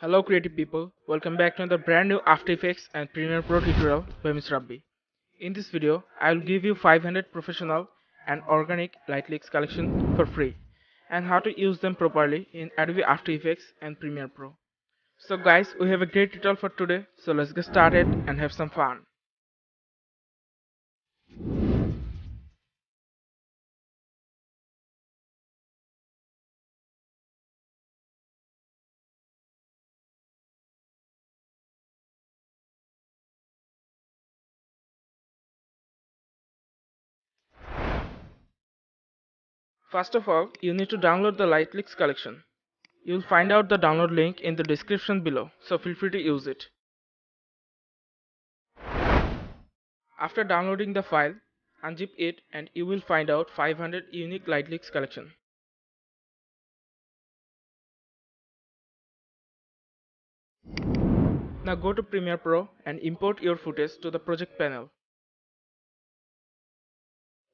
Hello creative people, welcome back to another brand new After Effects and Premiere Pro tutorial by Mr. RABBY. In this video, I will give you 500 professional and organic light leaks collection for free and how to use them properly in Adobe After Effects and Premiere Pro. So guys, we have a great tutorial for today, so let's get started and have some fun. First of all, you need to download the light leaks collection. You will find out the download link in the description below, so feel free to use it. After downloading the file, unzip it and you will find out 500 unique light leaks collection. Now go to Premiere Pro and import your footage to the project panel.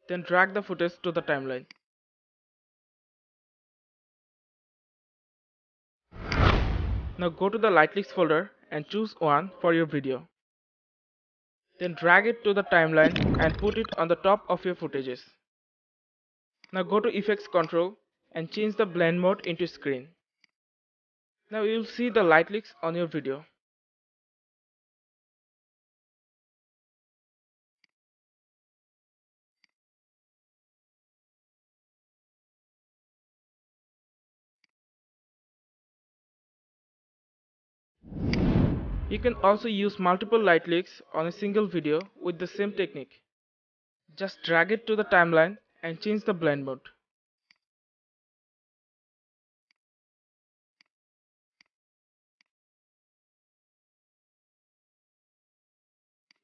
Then drag the footage to the timeline. Now go to the light leaks folder and choose one for your video. Then drag it to the timeline and put it on the top of your footages. Now go to Effects Control and change the blend mode into screen. Now you will see the light leaks on your video. You can also use multiple light leaks on a single video with the same technique. Just drag it to the timeline and change the blend mode.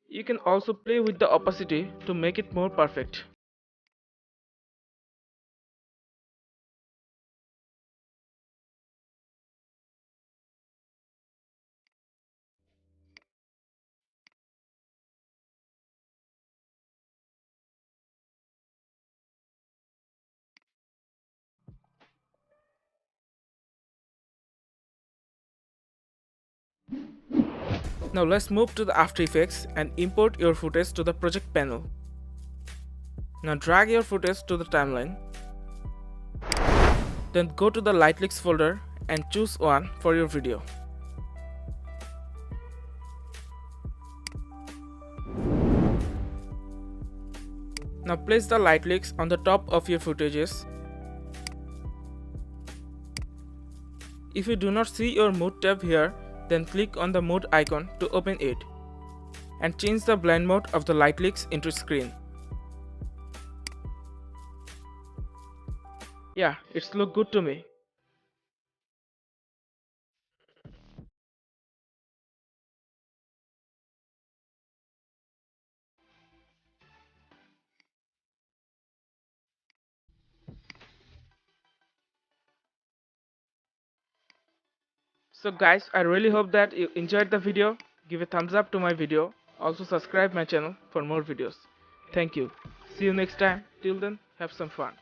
You can also play with the opacity to make it more perfect. Now let's move to the After Effects and import your footage to the project panel. Now drag your footage to the timeline. Then go to the light leaks folder and choose one for your video. Now place the light leaks on the top of your footages. If you do not see your mode tab here, then click on the mode icon to open it and change the blend mode of the light leaks into screen. Yeah, it's look good to me. So guys, I really hope that you enjoyed the video. Give a thumbs up to my video. Also subscribe my channel for more videos. Thank you. See you next time. Till then, have some fun.